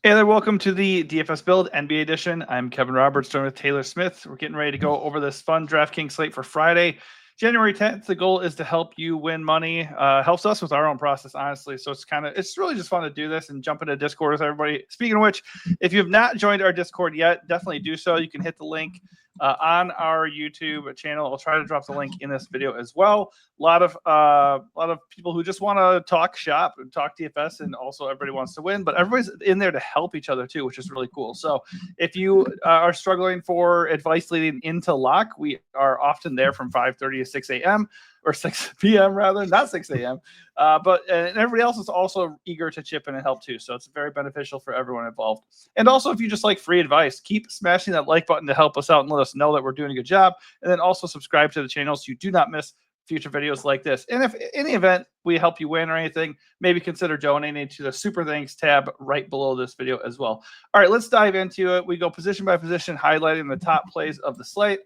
Hey there, welcome to the DFS Build NBA edition. I'm Kevin Roberts, joined with Taylor Smith. We're getting ready to go over this fun DraftKings slate for Friday, January 10th. The goal is to help you win money. Helps us with our own process, honestly. So it's really just fun to do this and jump into Discord with everybody. Speaking of which, if you have not joined our Discord yet, definitely do so. You can hit the link on our YouTube channel. I'll try to drop the link in this video as well. A lot of people who just want to talk shop and talk DFS, and also everybody wants to win, but everybody's in there to help each other too, which is really cool. So if you are struggling for advice leading into lock, we are often there from 5:30 to 6 a.m. or 6 p.m. rather, not 6 a.m. And everybody else is also eager to chip in and help too. So it's very beneficial for everyone involved. And also, if you just like free advice, keep smashing that like button to help us out and let us know that we're doing a good job. And then also subscribe to the channel so you do not miss future videos like this. And if in any event we help you win or anything, maybe consider donating to the Super Thanks tab right below this video as well. All right, let's dive into it. We go position by position, highlighting the top plays of the slate.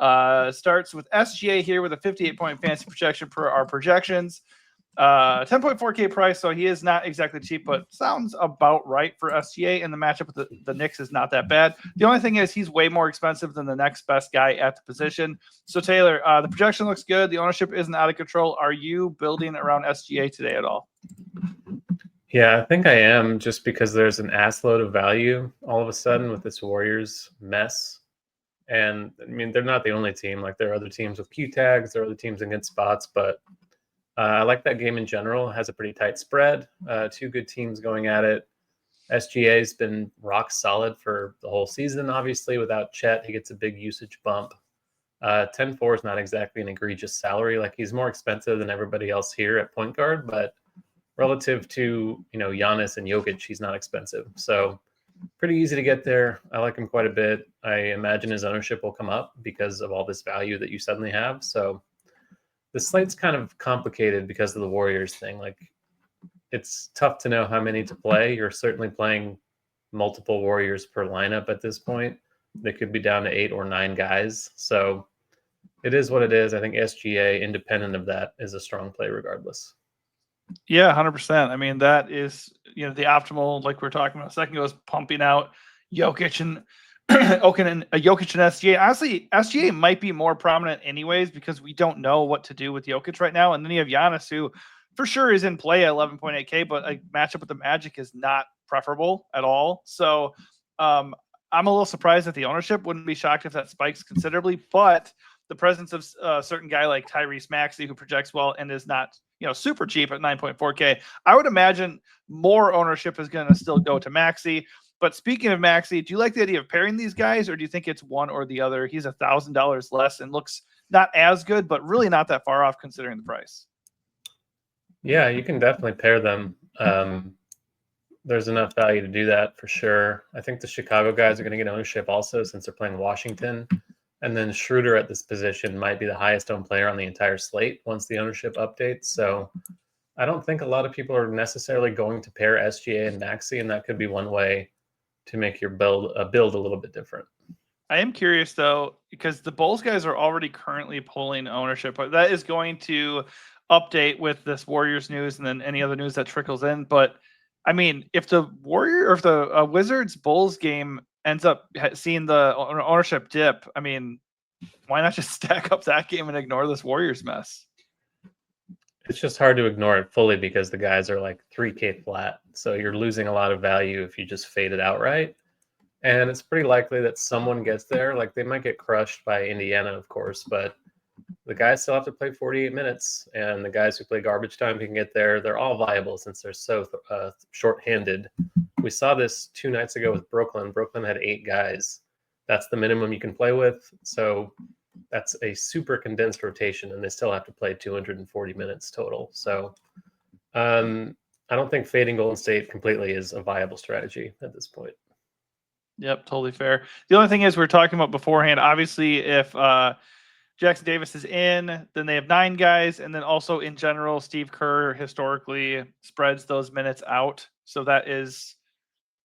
Starts with SGA here with a 58-point fantasy projection per our projections. 10.4K price, so he is not exactly cheap, but sounds about right for SGA, and the matchup with the Knicks is not that bad. The only thing is he's way more expensive than the next best guy at the position. So Taylor, the projection looks good. The ownership isn't out of control. Are you building around SGA today at all? Yeah, I think I am, just because there's an assload of value all of a sudden with this Warriors mess. And I mean, they're not the only team. Like, there are other teams with Q tags, there are other teams in good spots, but I like that game in general. It has a pretty tight spread. Two good teams going at it. SGA has been rock solid for the whole season, obviously. Without Chet, he gets a big usage bump. 10-4 is not exactly an egregious salary. Like, he's more expensive than everybody else here at point guard, but relative to, Giannis and Jokic, he's not expensive. So pretty easy to get there. I like him quite a bit. I imagine his ownership will come up because of all this value that you suddenly have. So the slate's kind of complicated because of the Warriors thing. Like, it's tough to know how many to play. You're certainly playing multiple Warriors per lineup at this point. They could be down to 8 or 9 guys. So it is what it is. I think SGA, independent of that, is a strong play regardless. Yeah, 100%. I mean, that is, the optimal, like we were talking about a second ago, is pumping out Jokic and Jokic and SGA. Honestly, SGA might be more prominent anyways because we don't know what to do with Jokic right now. And then you have Giannis, who for sure is in play at 11.8K, but a matchup with the Magic is not preferable at all. So I'm a little surprised that the ownership. Wouldn't be shocked if that spikes considerably, but the presence of a certain guy like Tyrese Maxey, who projects well and is not, super cheap at 9.4K, I would imagine more ownership is going to still go to Maxey. But speaking of Maxey, do you like the idea of pairing these guys, or do you think it's one or the other? He's $1,000 less and looks not as good, but really not that far off considering the price. Yeah, you can definitely pair them. There's enough value to do that for sure. I think the Chicago guys are going to get ownership also, since they're playing Washington. And then Schroeder at this position might be the highest owned player on the entire slate once the ownership updates. So I don't think a lot of people are necessarily going to pair SGA and Maxey, and that could be one way to make your build a little bit different. I am curious though, because the Bulls guys are already currently pulling ownership, but that is going to update with this Warriors news and then any other news that trickles in. But I mean, if the Wizards Bulls game ends up seeing the ownership dip, I mean, why not just stack up that game and ignore this Warriors mess? It's just hard to ignore it fully because the guys are like 3K flat. So you're losing a lot of value if you just fade it outright. And it's pretty likely that someone gets there. Like, they might get crushed by Indiana, of course, but the guys still have to play 48 minutes. And the guys who play garbage time can get there. They're all viable since they're so short-handed. We saw this 2 nights ago with Brooklyn. Brooklyn had 8 guys. That's the minimum you can play with. So that's a super condensed rotation, and they still have to play 240 minutes total. So I don't think fading Golden State completely is a viable strategy at this point. Yep, totally fair. The only thing is, we were talking about beforehand, obviously, if Jackson Davis is in, then they have 9 guys. And then also in general, Steve Kerr historically spreads those minutes out. So that is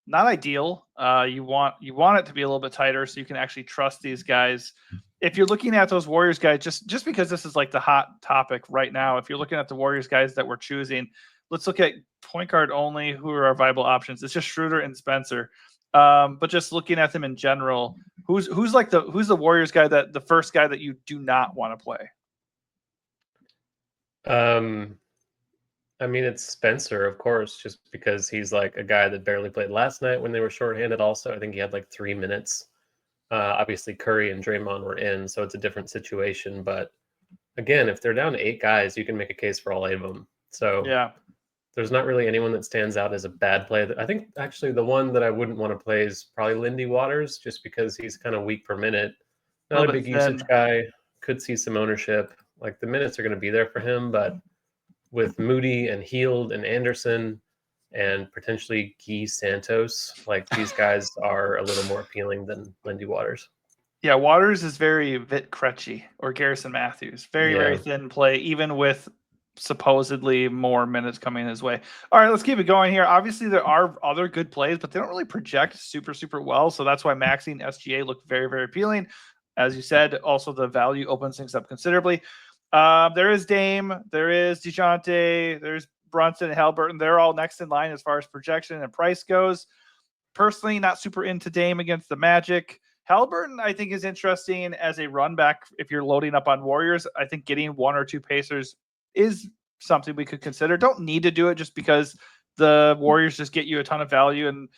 not ideal. You want it to be a little bit tighter so you can actually trust these guys. If you're looking at those Warriors guys, just because this is like the hot topic right now, if you're looking at the Warriors guys that we're choosing, let's look at point guard only, who are our viable options? It's just Schroeder and Spencer. But just looking at them in general, who's the Warriors guy that the first guy that you do not want to play? I mean, it's Spencer, of course, just because he's like a guy that barely played last night when they were shorthanded. Also, I think he had like 3 minutes. Obviously, Curry and Draymond were in, so it's a different situation. But again, if they're down to 8 guys, you can make a case for all 8 of them. So Yeah, there's not really anyone that stands out as a bad play. I think actually the one that I wouldn't want to play is probably Lindy Waters, just because he's kind of weak per minute. a Not a little big bit thin. usage guy. Could see some ownership. Like the minutes are going to be there for him, but with Moody and Heald and Anderson and potentially Guy Santos, like these guys are a little more appealing than Lindy Waters. Yeah, Waters is very Vit Krejci or Garrison Matthews. Very, very thin play, even with supposedly more minutes coming his way. All right, let's keep it going here. Obviously, there are other good plays, but they don't really project super, super well. So that's why Maxey and SGA look very, very appealing. As you said, also the value opens things up considerably. There is Dame, there is DeJounte, there's Brunson and Halliburton. They're all next in line as far as projection and price goes. Personally, not super into Dame against the Magic. Halliburton, I think, is interesting as a run back if you're loading up on Warriors. I think getting 1 or 2 Pacers is something we could consider. Don't need to do it just because the Warriors just get you a ton of value, and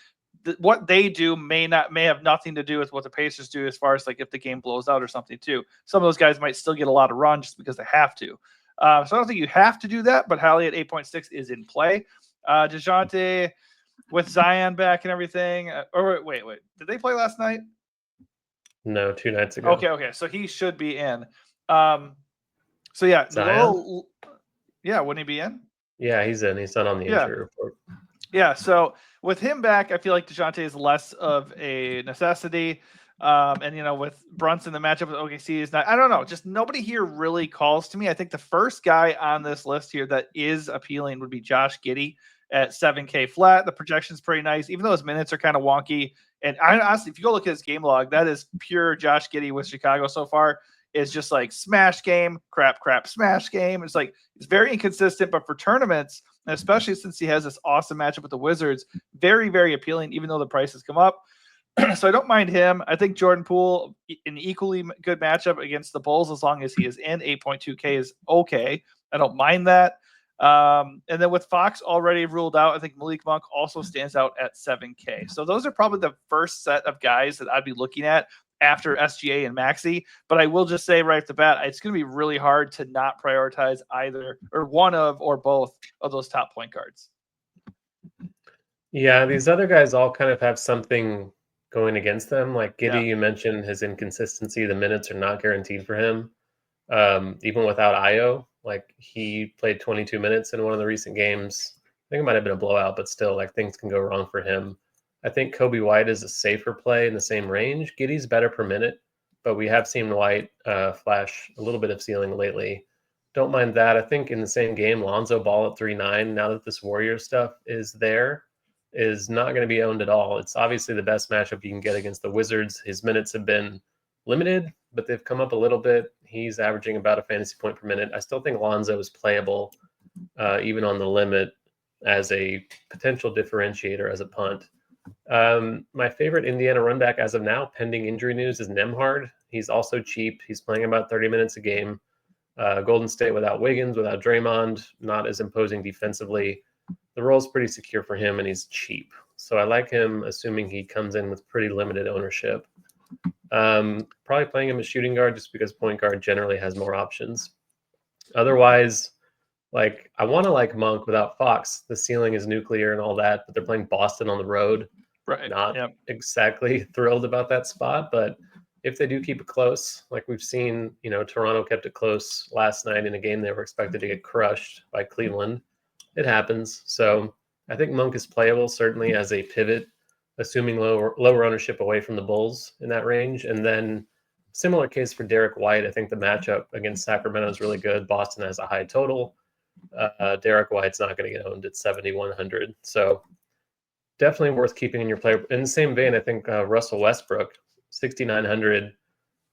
what they do may have nothing to do with what the Pacers do as far as like if the game blows out or something too. Some of those guys might still get a lot of run just because they have to. So I don't think you have to do that, but Hallie at 8.6 is in play. DeJounte with Zion back and everything. Wait. Did they play last night? No, 2 nights ago. Okay. So he should be in. So yeah, Zion? Wouldn't he be in? Yeah, he's in. He's not on the injury report. Yeah, so with him back, I feel like DeJounte is less of a necessity. And with Brunson, the matchup with OKC is not. I don't know. Just nobody here really calls to me. I think the first guy on this list here that is appealing would be Josh Giddey at 7K flat. The projection's pretty nice, even though his minutes are kind of wonky. And honestly, if you go look at his game log, that is pure Josh Giddey with Chicago so far. It's just like smash game, crap, smash game. It's like it's very inconsistent, but for tournaments, and especially since he has this awesome matchup with the Wizards, very, very appealing, even though the prices come up. So I don't mind him. I think Jordan Poole, an equally good matchup against the Bulls, as long as he is in 8.2K is okay. I don't mind that. And then with Fox already ruled out, I think Malik Monk also stands out at 7K. So those are probably the first set of guys that I'd be looking at after SGA and Maxey. But I will just say right off the bat, it's going to be really hard to not prioritize either or one of or both of those top point guards. Yeah, these other guys all kind of have something going against them. Like Giddey, you mentioned his inconsistency. The minutes are not guaranteed for him. Even without Io, like he played 22 minutes in one of the recent games. I think it might have been a blowout, but still, like things can go wrong for him. I think Kobe White is a safer play in the same range. Giddey's better per minute, but we have seen White flash a little bit of ceiling lately. Don't mind that. I think in the same game, Lonzo Ball at 3.9, now that this Warriors stuff is there, is not going to be owned at all. It's obviously the best matchup you can get against the Wizards. His minutes have been limited, but they've come up a little bit. He's averaging about a fantasy point per minute. I still think Lonzo is playable, even on the limit, as a potential differentiator as a punt. My favorite Indiana runback as of now, pending injury news, is Nembhard. He's also cheap. He's playing about 30 minutes a game. Golden State without Wiggins, without Draymond, not as imposing defensively. The role's pretty secure for him, and he's cheap. So I like him, assuming he comes in with pretty limited ownership. Probably playing him as shooting guard just because point guard generally has more options. Otherwise, like I want to like Monk without Fox. The ceiling is nuclear and all that, but they're playing Boston on the road. Right. Not exactly thrilled about that spot, but if they do keep it close, like we've seen, Toronto kept it close last night in a game they were expected to get crushed by Cleveland. It happens. So I think Monk is playable, certainly as a pivot, assuming lower ownership away from the Bulls in that range. And then similar case for Derek White. I think the matchup against Sacramento is really good. Boston has a high total. Derek White's not going to get owned at 7,100. So definitely worth keeping in your player. In the same vein, I think Russell Westbrook, 6,900,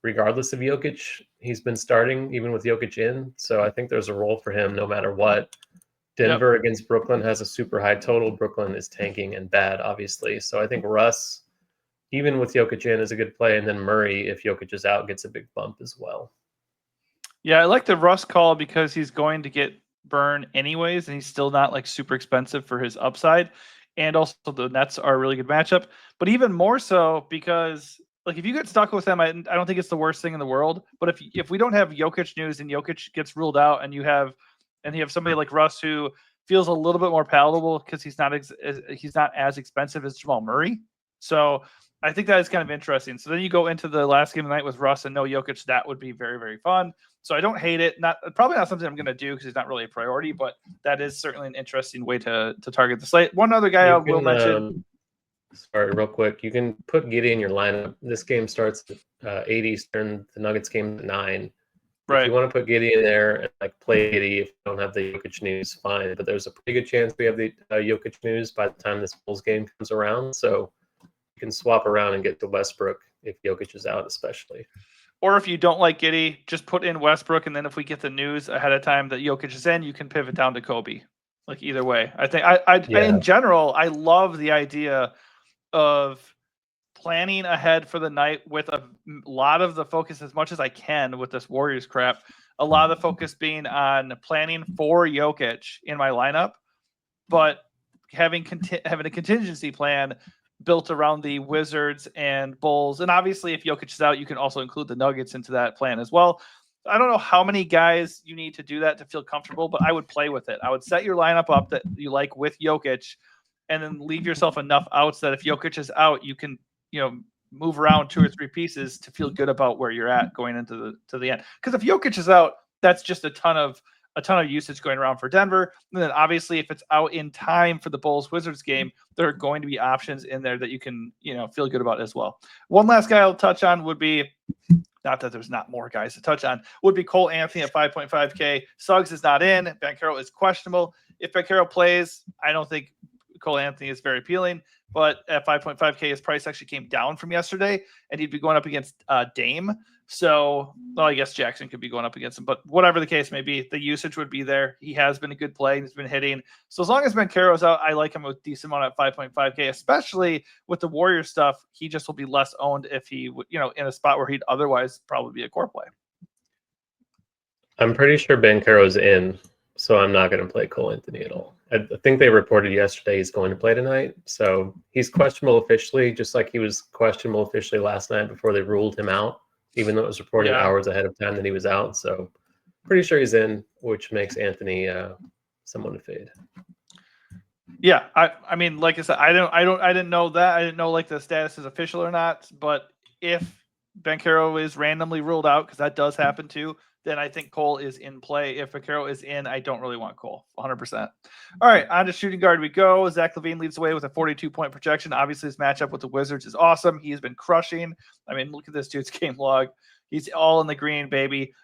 regardless of Jokic, he's been starting even with Jokic in. So I think there's a role for him no matter what. Denver against Brooklyn has a super high total. Brooklyn is tanking and bad, obviously. So I think Russ, even with Jokic in, is a good play. And then Murray, if Jokic is out, gets a big bump as well. Yeah, I like the Russ call because he's going to get burned anyways, and he's still not like super expensive for his upside. And also the Nets are a really good matchup. But even more so because like if you get stuck with them, I don't think it's the worst thing in the world. But if we don't have Jokic news and Jokic gets ruled out, and you have somebody like Russ who feels a little bit more palatable because he's not as expensive as Jamal Murray. So I think that is kind of interesting. So then you go into the last game of the night with Russ and no Jokic. That would be very, very fun. So I don't hate it. Probably not something I'm going to do because it's not really a priority, but that is certainly an interesting way to target the slate. One other guy I will mention. Sorry, real quick. You can put Giddey in your lineup. This game starts at 8 Eastern. The Nuggets game at 9. Right. If you want to put Giddey in there and like play Giddey, if you don't have the Jokic news, fine. But there's a pretty good chance we have the Jokic news by the time this Bulls game comes around. So you can swap around and get to Westbrook if Jokic is out, especially. Or if you don't like Giddey, just put in Westbrook, and then if we get the news ahead of time that Jokic is in, you can pivot down to Kobe. Like either way, I think in general, I love the idea of planning ahead for the night with a lot of the focus, as much as I can with this Warriors crap, a lot of the focus being on planning for Jokic in my lineup, but having a contingency plan built around the Wizards and Bulls. And obviously, if Jokic is out, you can also include the Nuggets into that plan as well. I don't know how many guys you need to do that to feel comfortable, but I would play with it. I would set your lineup up that you like with Jokic, and then leave yourself enough outs that if Jokic is out, you can, move around 2 or 3 pieces to feel good about where you're at going into the end. Because if Jokic is out, that's just a ton of usage going around for Denver. And then obviously if it's out in time for the Bulls Wizards game, there are going to be options in there that you can, feel good about as well. One last guy I'll touch on would be, not that there's not more guys to touch on, would be Cole Anthony at 5.5K. Suggs is not in. Banchero is questionable. If Banchero plays, I don't think Cole Anthony is very appealing, but at 5.5K, his price actually came down from yesterday, and he'd be going up against Dame. So, well, I guess Jackson could be going up against him, but whatever the case may be, the usage would be there. He has been a good play. He's been hitting. So as long as Banchero's out, I like him a decent amount at 5.5K, especially with the Warriors stuff. He just will be less owned if he would, in a spot where he'd otherwise probably be a core play. I'm pretty sure Banchero's in, so I'm not going to play Cole Anthony at all. I think they reported yesterday he's going to play tonight. So he's questionable officially, just like he was questionable officially last night before they ruled him out, even though it was reported hours ahead of time that he was out. So pretty sure he's in, which makes Anthony someone to fade. Yeah, I mean, like I said, I didn't know that. I didn't know like the status is official or not. But if Banchero is randomly ruled out, because that does happen too, then I think Cole is in play. If Banchero is in, I don't really want Cole, 100%. All right, on to shooting guard we go. Zach LaVine leads the way with a 42-point projection. Obviously, his matchup with the Wizards is awesome. He's been crushing. I mean, look at this dude's game log. He's all in the green, baby.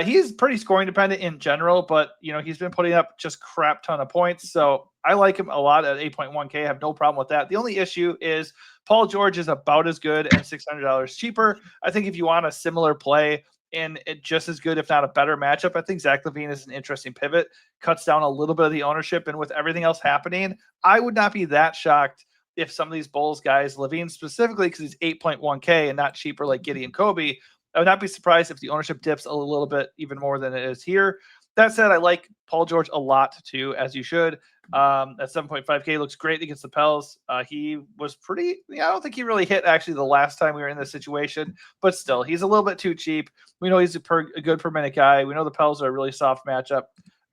He's pretty scoring dependent in general, but he's been putting up just crap ton of points. So I like him a lot at 8.1K. I have no problem with that. The only issue is Paul George is about as good and $600 cheaper. I think if you want a similar play and it just as good, if not a better matchup, I think Zach LaVine is an interesting pivot, cuts down a little bit of the ownership. And with everything else happening, I would not be that shocked if some of these Bulls guys, LaVine specifically, because he's 8.1K and not cheaper like Giddey and Kobe, I would not be surprised if the ownership dips a little bit even more than it is here. That said, I like Paul George a lot too, as you should. At 7.5K, looks great against the Pels. He was pretty, I don't think he really hit actually the last time we were in this situation, but still, he's a little bit too cheap. We know he's a good per minute guy. We know the Pels are a really soft matchup.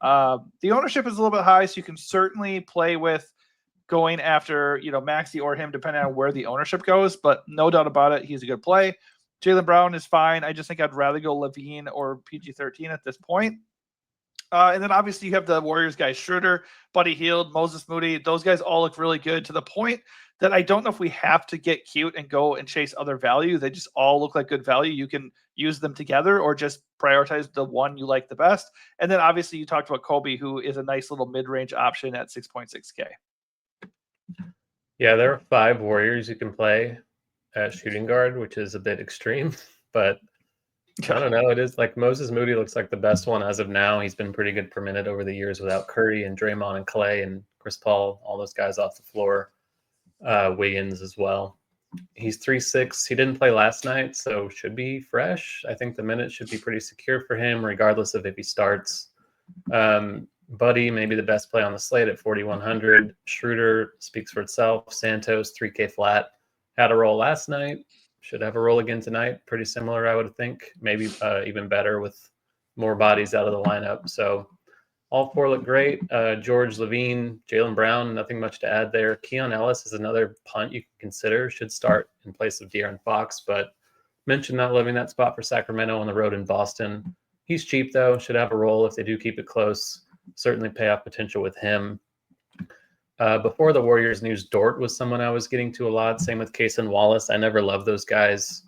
The ownership is a little bit high, so you can certainly play with going after, Maxey or him, depending on where the ownership goes, but no doubt about it, he's a good play. Jaylen Brown is fine. I just think I'd rather go LaVine or PG-13 at this point. And then obviously you have the Warriors guys, Schroeder, Buddy Hield, Moses Moody. Those guys all look really good to the point that I don't know if we have to get cute and go and chase other value. They just all look like good value. You can use them together or just prioritize the one you like the best. And then obviously you talked about Kobe, who is a nice little mid-range option at 6.6K. Yeah, there are 5 Warriors you can play at shooting guard, which is a bit extreme, but I don't know. It is like Moses Moody looks like the best one as of now. He's been pretty good per minute over the years without Curry and Draymond and Clay and Chris Paul, all those guys off the floor. Wiggins as well. He's 3-6. He didn't play last night, so should be fresh. I think the minutes should be pretty secure for him, regardless of if he starts. Buddy, maybe the best play on the slate at 4,100. Schroeder speaks for itself. Santos, 3K flat. Had a roll last night. Should have a roll again tonight. Pretty similar, I would think. Maybe even better with more bodies out of the lineup. So all four look great. George Levine, Jaylen Brown, nothing much to add there. Keon Ellis is another punt you can consider. Should start in place of De'Aaron Fox, but mentioned not loving that spot for Sacramento on the road in Boston. He's cheap, though. Should have a role if they do keep it close. Certainly payoff potential with him. Before the Warriors news, Dort was someone I was getting to a lot. Same with Case and Wallace. I never love those guys.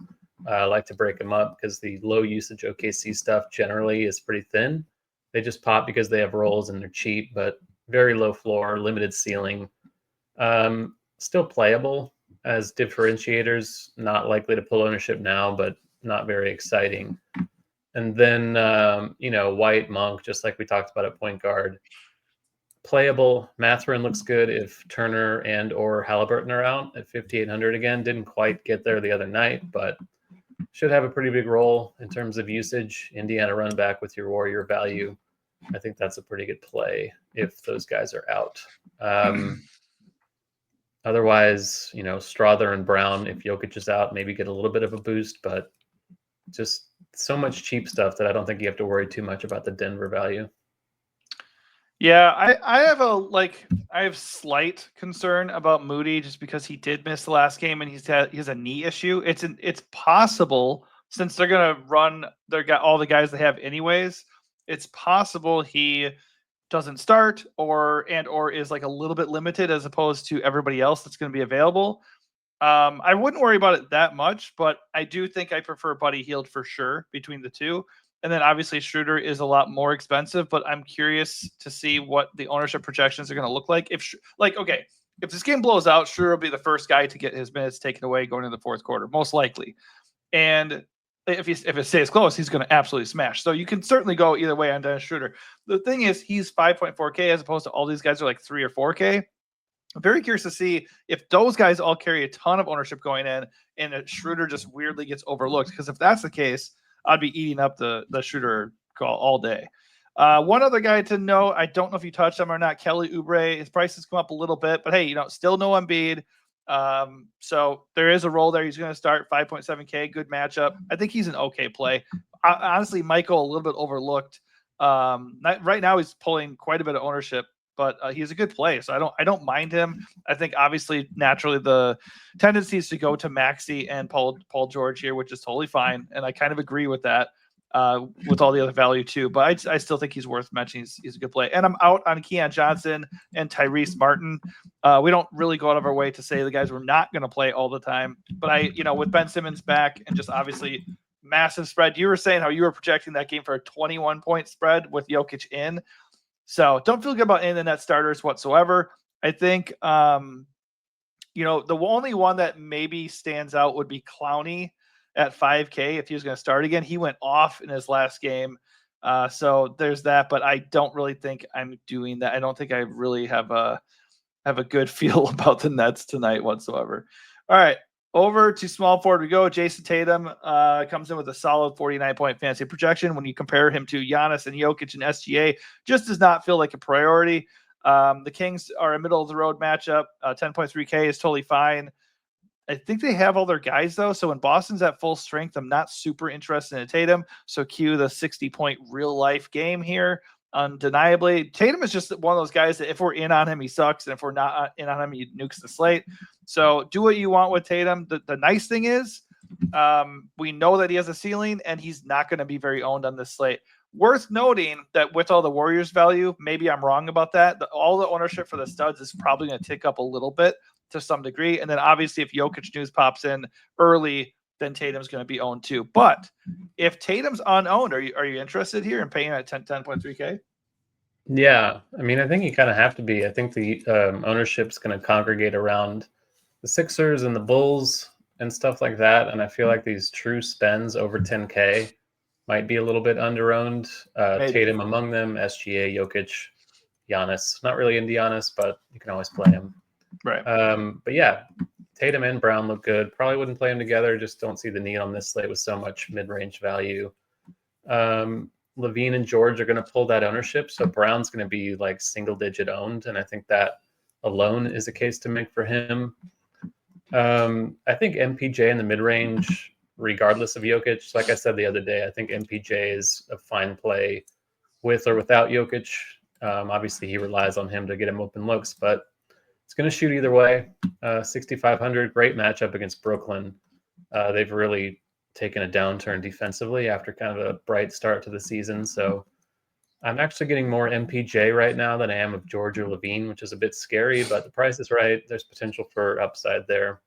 I like to break them up because the low usage OKC stuff generally is pretty thin. They just pop because they have roles and they're cheap, but very low floor, limited ceiling. Still playable as differentiators, not likely to pull ownership now, but not very exciting. And then, White, Monk, just like we talked about at point guard. Playable. Mathurin looks good if Turner and or Halliburton are out at 5,800 again. Didn't quite get there the other night, but should have a pretty big role in terms of usage. Indiana run back with your Warrior value. I think that's a pretty good play if those guys are out. Otherwise, Strother and Brown, if Jokic is out, maybe get a little bit of a boost, but just so much cheap stuff that I don't think you have to worry too much about the Denver value. Yeah, I have slight concern about Moody just because he did miss the last game and he has a knee issue. It's possible, since they're gonna run all the guys they have anyways, it's possible he doesn't start or is like a little bit limited as opposed to everybody else that's going to be available. I wouldn't worry about it that much, but I do think I prefer Buddy Hield for sure between the two. And then obviously Schroeder is a lot more expensive, but I'm curious to see what the ownership projections are going to look like. If this game blows out, Schroeder will be the first guy to get his minutes taken away going into the fourth quarter, most likely. And if it stays close, he's going to absolutely smash. So you can certainly go either way on Dennis Schroeder. The thing is, he's 5.4K as opposed to all these guys are like 3 or 4K. I'm very curious to see if those guys all carry a ton of ownership going in and Schroeder just weirdly gets overlooked. Because if that's the case, I'd be eating up the Schroeder call all day. One other guy to know, I don't know if you touched him or not, Kelly Oubre. His price has come up a little bit, but hey, still no Embiid. So there is a role there. He's going to start 5.7K, good matchup. I think he's an okay play. Honestly, Michael, a little bit overlooked. Right now he's pulling quite a bit of ownership, but he's a good play. So I don't mind him. I think obviously naturally the tendency is to go to Maxey and Paul George here, which is totally fine. And I kind of agree with that. With all the other value too, but I still think he's worth mentioning. He's a good play. And I'm out on Keon Johnson and Tyrese Martin. We don't really go out of our way to say the guys we're not going to play all the time, but with Ben Simmons back and just obviously massive spread. You were saying how you were projecting that game for a 21-point spread with Jokic in. So don't feel good about any of the net starters whatsoever. I think, the only one that maybe stands out would be Clowney at 5K if he was going to start again. He went off in his last game. So there's that, but I don't really think I'm doing that. I don't think I really have a good feel about the Nets tonight whatsoever. All right, over to small forward we go. Jason Tatum comes in with a solid 49-point fantasy projection. When you compare him to Giannis and Jokic and SGA, just does not feel like a priority. The Kings are a middle of the road matchup. 10.3K is totally fine. I think they have all their guys, though. So when Boston's at full strength, I'm not super interested in Tatum. So cue the 60-point real-life game here. Undeniably, Tatum is just one of those guys that if we're in on him, he sucks. And if we're not in on him, he nukes the slate. So do what you want with Tatum. The nice thing is we know that he has a ceiling, and he's not going to be very owned on this slate. Worth noting that with all the Warriors value, maybe I'm wrong about that. All the ownership for the studs is probably going to tick up a little bit to some degree. And then obviously if Jokic news pops in early, then Tatum's going to be owned too. But if Tatum's unowned, are you interested here in paying at 10.3K? Yeah. I mean, I think you kind of have to be. I think the ownership's going to congregate around the Sixers and the Bulls and stuff like that. And I feel like these true spends over 10K might be a little bit under-owned. Maybe. Tatum among them, SGA, Jokic, Giannis. Not really into Giannis, but you can always play him. Right. But yeah, Tatum and Brown look good. Probably wouldn't play them together. Just don't see the need on this slate with so much mid-range value. Levine and George are going to pull that ownership, so Brown's going to be like single-digit owned, and I think that alone is a case to make for him. I think MPJ in the mid-range, regardless of Jokic, like I said the other day, I think MPJ is a fine play with or without Jokic. Obviously, he relies on him to get him open looks, but it's going to shoot either way. 6,500, great matchup against Brooklyn. They've really taken a downturn defensively after kind of a bright start to the season. So I'm actually getting more MPJ right now than I am of George or Levine, which is a bit scary, but the price is right. There's potential for upside there.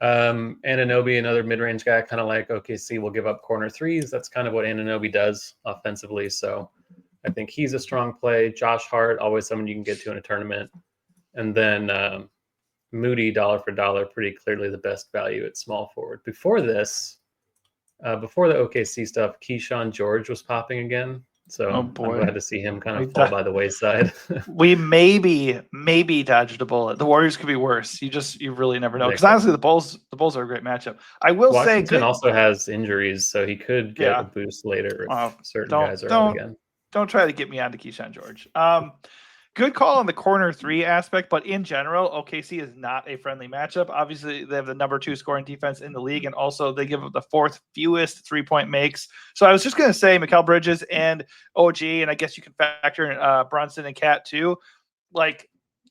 Anunoby, another mid-range guy, kind of like OKC will give up corner threes. That's kind of what Anunoby does offensively. So I think he's a strong play. Josh Hart, always someone you can get to in a tournament. And then Moody, dollar for dollar, pretty clearly the best value at small forward. Before this, before the OKC stuff, Keyshawn George was popping again. So I'm glad to see him kind of fall by the wayside. We maybe dodged a bullet. The Warriors could be worse. You really never know. Because honestly, the Bulls are a great matchup. I will Washington say, also has injuries, so he could get a boost later if certain guys are out again. Don't try to get me onto Keyshawn George. Good call on the corner three aspect, but in general, OKC is not a friendly matchup. Obviously, they have the number 2 scoring defense in the league, and also they give up the 4th fewest 3-point makes. So I was just going to say Mikal Bridges and OG, and I guess you can factor in Brunson and Cat too. Like,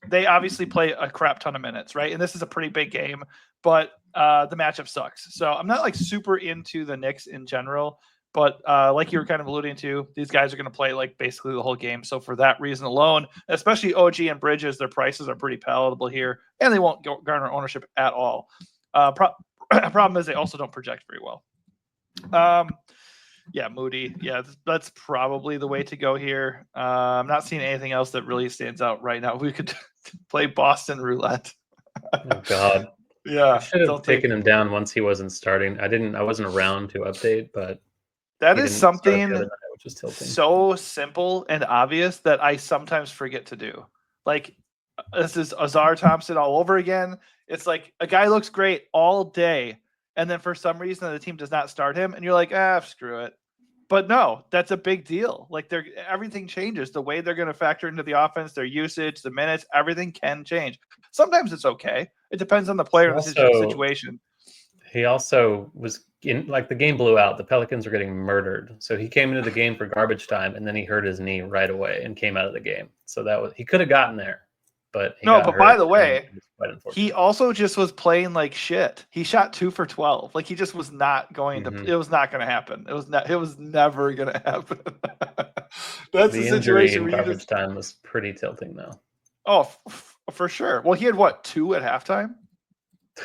they obviously play a crap ton of minutes, right? And this is a pretty big game, but the matchup sucks. So I'm not like super into the Knicks in general. But like you were kind of alluding to, these guys are going to play like basically the whole game. So for that reason alone, especially OG and Bridges, their prices are pretty palatable here, and they won't garner ownership at all. Problem is they also don't project very well. Yeah, Moody. Yeah, that's probably the way to go here. I'm not seeing anything else that really stands out right now. We could play Boston roulette. Oh God. Yeah, I should have taken him down once he wasn't starting. I wasn't around to update, but that is something so simple and obvious that I sometimes forget to do. Like, this is Azar Thompson all over again. It's like a guy looks great all day, and then for some reason the team does not start him, and you're like, screw it. But no, that's a big deal. Like, everything changes. The way they're going to factor into the offense, their usage, the minutes, everything can change. Sometimes it's okay. It depends on the player and the situation. He also was in, like, the game blew out. The Pelicans were getting murdered. So he came into the game for garbage time, and then he hurt his knee right away and came out of the game. So he could have gotten there, but by the way, he also just was playing like shit. He shot 2 for 12. Like, he just was not going to. It was not going to happen. It was never going to happen. That's the situation. Garbage time was pretty tilting, though. Oh, for sure. Well, he had 2 at halftime.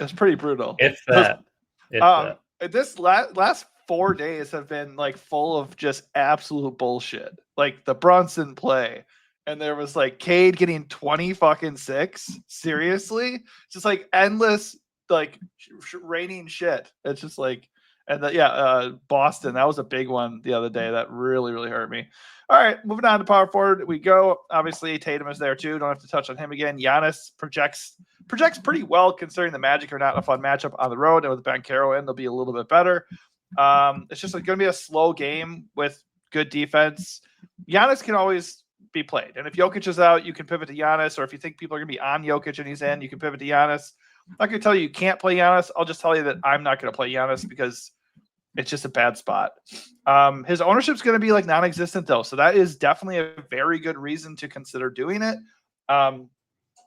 It's pretty brutal. If that. This last 4 days have been like full of just absolute bullshit. Like the Brunson play, and there was like Cade getting 20 fucking 6. Seriously, just like endless like raining shit. It's just like, and Boston, that was a big one the other day that really hurt me. All right, moving on to power forward we go. Obviously, Tatum is there too. Don't have to touch on him again. Giannis projects pretty well considering the Magic are not a fun matchup on the road, and with Banchero in, they'll be a little bit better. It's just going to be a slow game with good defense. Giannis can always be played, and if Jokic is out, you can pivot to Giannis, or if you think people are going to be on Jokic and he's in, you can pivot to Giannis. I'm not going to tell you can't play Giannis. I'll just tell you that I'm not going to play Giannis because it's just a bad spot. His ownership's going to be like non-existent though. So that is definitely a very good reason to consider doing it.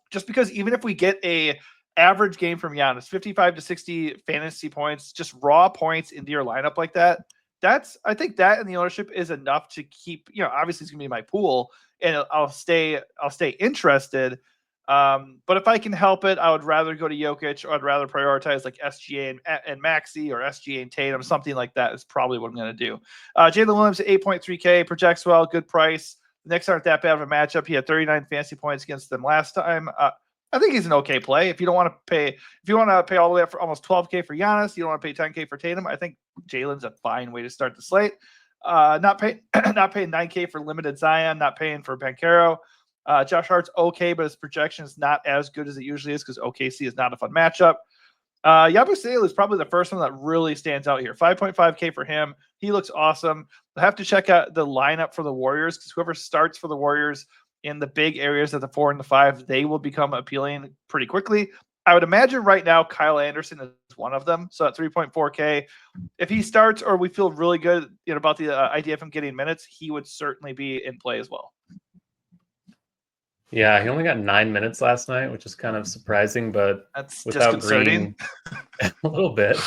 Just because even if we get a average game from Giannis, 55 to 60 fantasy points, just raw points into your lineup like that, I think that and the ownership is enough to keep, obviously it's going to be my pool and I'll stay interested. But if I can help it, I would rather go to Jokic, or I'd rather prioritize like SGA and Maxey, or SGA and Tatum, something like that is probably what I'm going to do. Jalen Williams at 8.3K projects well, good price. The Knicks aren't that bad of a matchup. He had 39 fantasy points against them last time. I think he's an okay play. If you want to pay all the way up for almost 12K for Giannis, you don't want to pay 10K for Tatum. I think Jalen's a fine way to start the slate. Not paying 9K for limited Zion, not paying for Banchero. Josh Hart's okay, but his projection is not as good as it usually is because OKC is not a fun matchup. Yabusele is probably the first one that really stands out here. 5.5K for him. He looks awesome. I have to check out the lineup for the Warriors because whoever starts for the Warriors in the big areas of the 4 and the 5, they will become appealing pretty quickly. I would imagine right now Kyle Anderson is one of them. So at 3.4K, if he starts or we feel really good about the idea of him getting minutes, he would certainly be in play as well. Yeah, he only got 9 minutes last night, which is kind of surprising, but that's without disconcerting. Green, a little bit.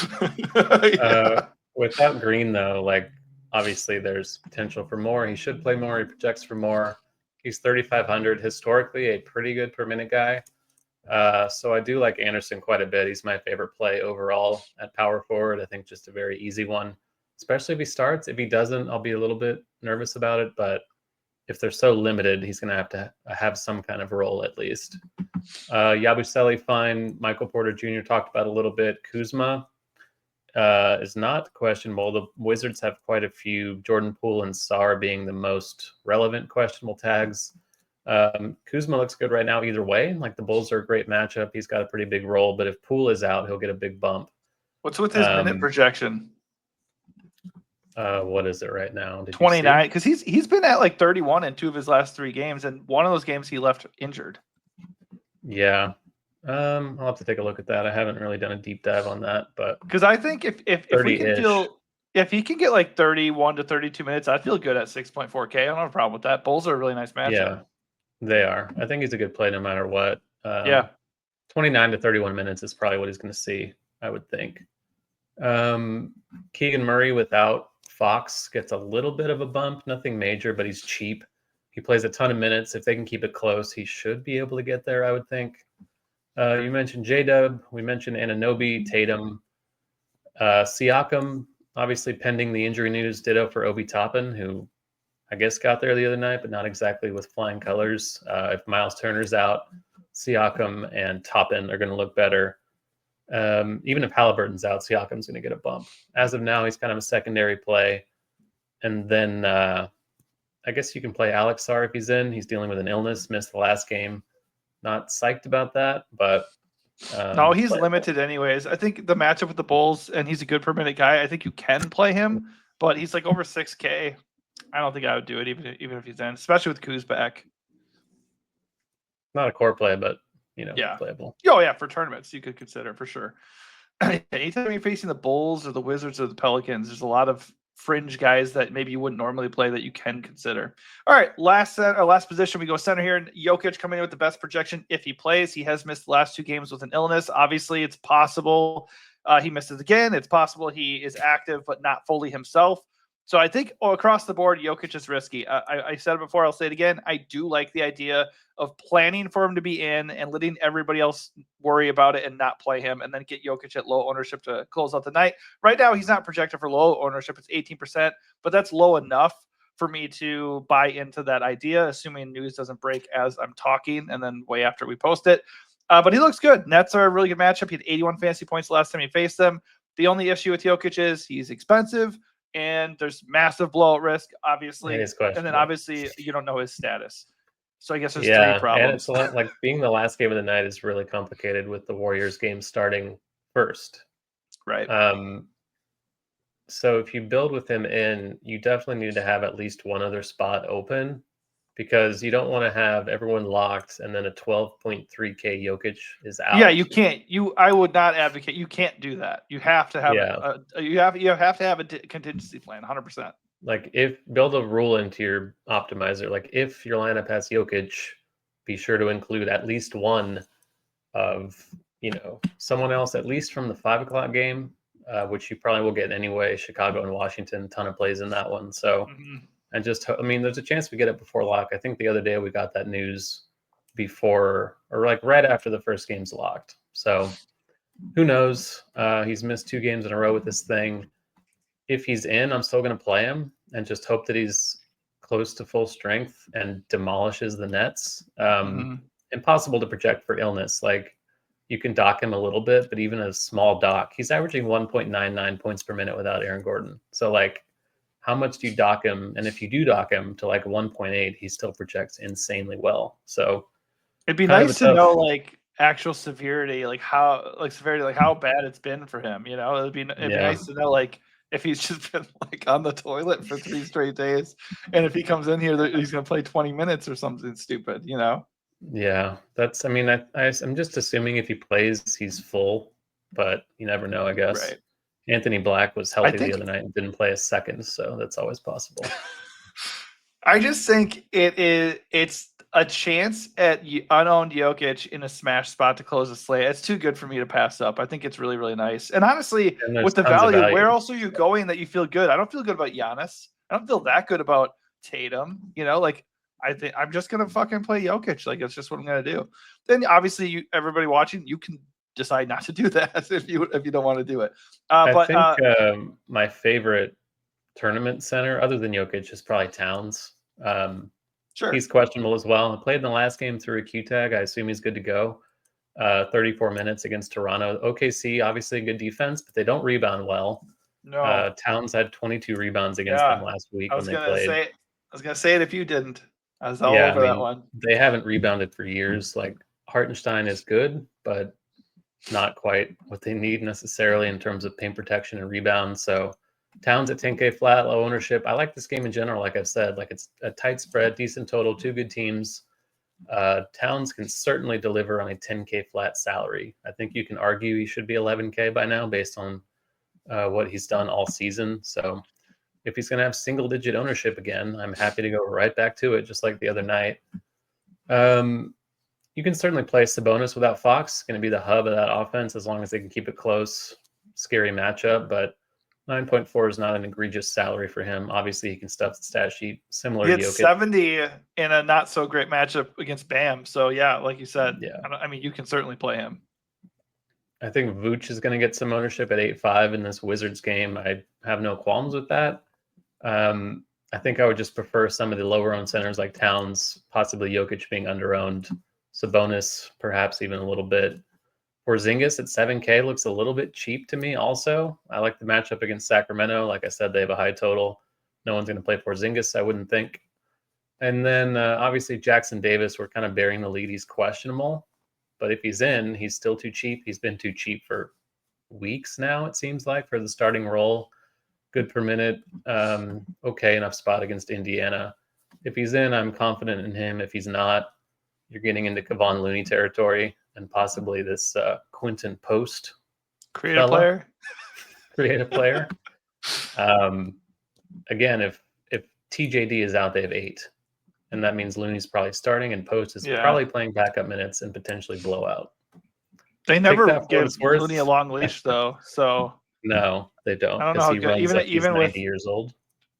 Yeah. Without Green, though, like obviously there's potential for more. He should play more. He projects for more. He's 3,500, historically a pretty good per minute guy. So I do like Anderson quite a bit. He's my favorite play overall at power forward. I think just a very easy one, especially if he starts. If he doesn't, I'll be a little bit nervous about it, but if they're so limited, he's going to have some kind of role at least. Yabusele, fine. Michael Porter Jr. talked about a little bit. Kuzma is not questionable. The Wizards have quite a few. Jordan Poole and Sarr being the most relevant questionable tags. Kuzma looks good right now either way. Like the Bulls are a great matchup. He's got a pretty big role, but if Poole is out, he'll get a big bump. What's with his minute projection? What is it right now? 29, because he's been at like 31 in 2 of his last 3 games, and one of those games he left injured. Yeah. I'll have to take a look at that. I haven't really done a deep dive on that, but because I think if we can if he can get like 31 to 32 minutes, I'd feel good at 6.4K. I don't have a problem with that. Bulls are a really nice matchup. Yeah, they are. I think he's a good play no matter what. 29 to 31 minutes is probably what he's going to see, I would think. Keegan Murray without Fox gets a little bit of a bump, nothing major, but he's cheap. He plays a ton of minutes. If they can keep it close, he should be able to get there, I would think. You mentioned J-Dub. We mentioned Anunoby, Tatum. Siakam, obviously pending the injury news, ditto for Obi Toppin, who I guess got there the other night, but not exactly with flying colors. If Miles Turner's out, Siakam and Toppin are going to look better. Even if Halliburton's out, Siakam's going to get a bump. As of now, he's kind of a secondary play. And then I guess you can play Alex Sarr if he's in. He's dealing with an illness, missed the last game. Not psyched about that, but no, he's limited anyways. I think the matchup with the Bulls, and he's a good per minute guy. I think you can play him, but he's like over 6K. I don't think I would do it even if he's in, especially with Kuz back. Not a core play, but playable. Oh yeah, for tournaments you could consider for sure. Anytime you're facing the Bulls or the Wizards or the Pelicans, there's a lot of fringe guys that maybe you wouldn't normally play that you can consider. All right, last position, we go center here. And Jokic coming in with the best projection if he plays. He has missed the last 2 games with an illness. Obviously, it's possible he misses again. It's possible he is active but not fully himself. So I think across the board, Jokic is risky. I said it before. I'll say it again. I do like the idea of planning for him to be in and letting everybody else worry about it and not play him, and then get Jokic at low ownership to close out the night. Right now, he's not projected for low ownership. It's 18%, but that's low enough for me to buy into that idea, assuming news doesn't break as I'm talking and then way after we post it. But he looks good. Nets are a really good matchup. He had 81 fantasy points the last time he faced them. The only issue with Jokic is he's expensive, and there's massive blowout risk, obviously. And then obviously you don't know his status. So I guess there's 3 problems. And it's like being the last game of the night is really complicated with the Warriors game starting first. Right. So if you build with him in, you definitely need to have at least one other spot open, because you don't want to have everyone locked and then a 12.3K Jokic is out. Yeah, you can't. I would not advocate. You can't do that. You have to have you have to have a contingency plan, 100%. Like build a rule into your optimizer. Like if your lineup has Jokic, be sure to include at least one of someone else, at least from the 5 o'clock game, which you probably will get anyway. Chicago and Washington, ton of plays in that one. So. And there's a chance we get it before lock. I think the other day we got that news before, or like right after the first game's locked. So who knows? He's missed 2 games in a row with this thing. If he's in, I'm still going to play him and just hope that he's close to full strength and demolishes the Nets. impossible to project for illness. Like you can dock him a little bit, but even a small dock, he's averaging 1.99 points per minute without Aaron Gordon. So like, how much do you dock him? And if you do dock him to like 1.8, he still projects insanely well. So it'd be kind of nice a to tough. know like actual severity, like how bad it's been for him. You know, it'd be nice to know like if he's just been like on the toilet for 3 straight days, and if he comes in here, he's gonna play 20 minutes or something stupid. You know. Yeah, that's. I mean, I'm just assuming if he plays, he's full, but you never know. I guess Right. Anthony Black was I healthy the think other night and didn't play a second, so that's always possible. I just think it's a chance at unowned Jokic in a smash spot to close the slate. It's too good for me to pass up. I think it's really, really nice. And honestly, And there's with the tons of value, value. where else are you going that you feel good? I don't feel good about Giannis. I don't feel that good about Tatum. You know, like I think I'm just gonna fucking play Jokic. Like it's just what I'm gonna do. Then obviously, everybody watching, you can decide not to do that if you don't want to do it. I think my favorite tournament center, other than Jokic, is probably Towns. Sure. He's questionable as well. He played in the last game through a Q tag. I assume he's good to go. 34 minutes against Toronto. OKC, obviously good defense, but they don't rebound well. No. Towns had 22 rebounds against them last week when they played. I was gonna say it if you didn't. I was all Yeah, over that one. they haven't rebounded for years. Like Hartenstein is good, but not quite what they need necessarily in terms of paint protection and rebound. So Towns at 10K flat, low ownership. I like this game in general. Like I've said, like it's a tight spread, decent total, two good teams. Towns can certainly deliver on a 10K flat salary. I think you can argue he should be 11K by now based on what he's done all season. So if he's going to have single digit ownership again, I'm happy to go right back to it, just like the other night. You can certainly play Sabonis without Fox. It's going to be the hub of that offense as long as they can keep it close. Scary matchup, but 9.4 is not an egregious salary for him. Obviously, he can stuff the stat sheet similar He to had Jokic. 70 in a not so great matchup against Bam. So yeah, like you said, Yeah. I mean, you can certainly play him. I think Vooch is going to get some ownership at 8.5 in this Wizards game. I have no qualms with that. I think I would just prefer some of the lower owned centers like Towns, possibly Jokic being under owned, Sabonis perhaps even a little bit. Porzingis at 7K looks a little bit cheap to me also. I like the matchup against Sacramento. Like I said, they have a high total. No one's going to play Porzingis, I wouldn't think. And then obviously Jackson Davis, we're kind of bearing the lead. He's questionable. But if he's in, he's still too cheap. He's been too cheap for weeks now, it seems like, for the starting role. Good per minute. Okay, enough spot against Indiana. If he's in, I'm confident in him. If he's not, you're getting into Kevon Looney territory and possibly this Quinton Post creative player. Again, if TJD is out, they have 8. And that means Looney's probably starting and Post is probably playing backup minutes and potentially blowout. They never give Looney a long leash though. So no, they don't. I don't know how good, even he's 90 years old.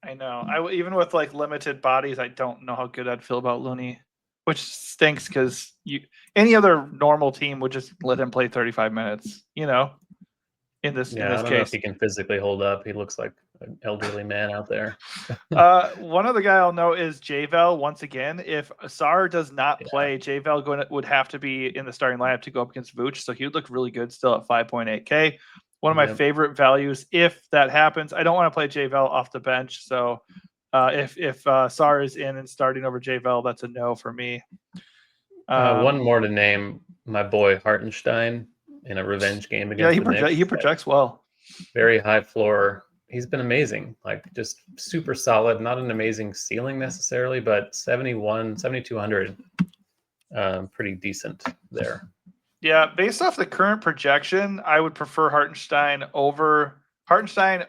I know. Even with like limited bodies, I don't know how good I'd feel about Looney, which stinks because any other normal team would just let him play 35 minutes. You know, in this I don't case, know if he can physically hold up. He looks like an elderly man out there. One other guy I'll know is JVL. Once again, if Sarr does not play, JVL would have to be in the starting lineup to go up against Vooch, so he would look really good still at 5.8K. One of my favorite values if that happens. I don't want to play JVL off the bench, so if Sarr is in and starting over JVL, that's a no for me. One more to name, my boy Hartenstein in a revenge game against the Knicks. He projects well. Very high floor. He's been amazing, like just super solid. Not an amazing ceiling necessarily, but 7,200, pretty decent there. Yeah, based off the current projection, I would prefer Hartenstein or Porzingis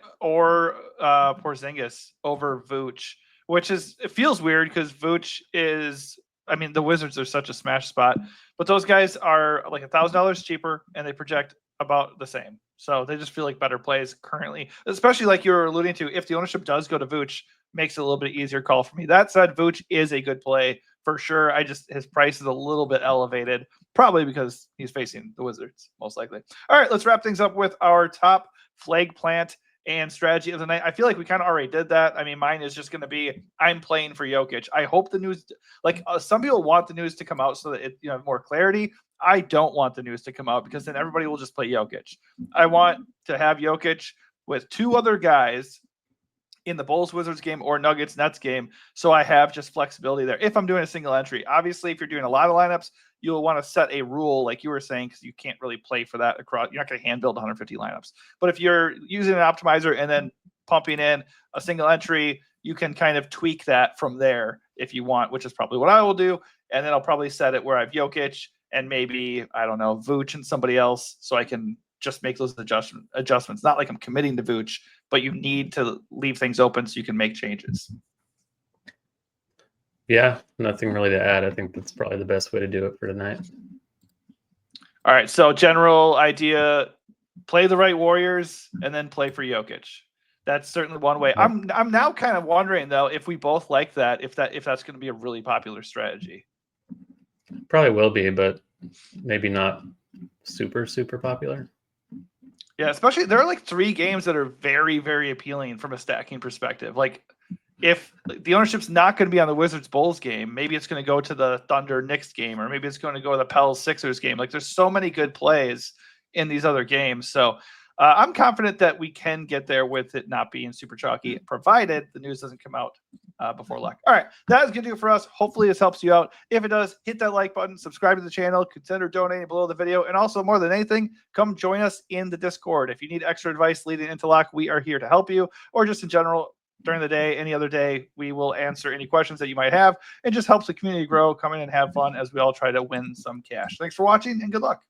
over Vooch, it feels weird because Vooch is. I mean, the Wizards are such a smash spot, but those guys are like $1,000 cheaper and they project about the same. So they just feel like better plays currently, especially like you were alluding to. If the ownership does go to Vooch, makes it a little bit easier call for me. That said, Vooch is a good play for sure. His price is a little bit elevated, probably because he's facing the Wizards, most likely. All right, let's wrap things up with our top flag plant and strategy of the night. I feel like we kind of already did that. I mean, mine is just going to be I'm playing for Jokic. I hope the news, like some people want the news to come out so that it more clarity. I don't want the news to come out because then everybody will just play Jokic. I want to have Jokic with two other guys in the Bulls Wizards game or Nuggets Nets game, so I have just flexibility there if I'm doing a single entry. Obviously, if you're doing a lot of lineups, you'll want to set a rule like you were saying, because you can't really play for that across. You're not going to hand build 150 lineups. But if you're using an optimizer and then pumping in a single entry, you can kind of tweak that from there if you want, which is probably what I will do. And then I'll probably set it where I have Jokic and maybe, I don't know, Vooch and somebody else, so I can just make those adjustments. Not like I'm committing to Vooch, but you need to leave things open so you can make changes. Yeah, nothing really to add. I think that's probably the best way to do it for tonight. All right, so general idea, play the right Warriors and then play for Jokic. That's certainly one way. Yep. I'm now kind of wondering though if we both like that, if that's going to be a really popular strategy. Probably will be, but maybe not super popular. Yeah, especially there are like 3 games that are very, very appealing from a stacking perspective. Like if the ownership's not going to be on the Wizards Bulls game, maybe it's going to go to the Thunder Knicks game, or maybe it's going to go to the Pels Sixers game. Like there's so many good plays in these other games. So I'm confident that we can get there with it not being super chalky, provided the news doesn't come out before luck. All right, that is going to do it for us. Hopefully this helps you out. If it does, hit that like button, subscribe to the channel, consider donating below the video, and also more than anything, come join us in the Discord. If you need extra advice leading into lock, we are here to help you, or just in general, during the day, any other day, we will answer any questions that you might have. It just helps the community grow. Come in and have fun as we all try to win some cash. Thanks for watching and good luck.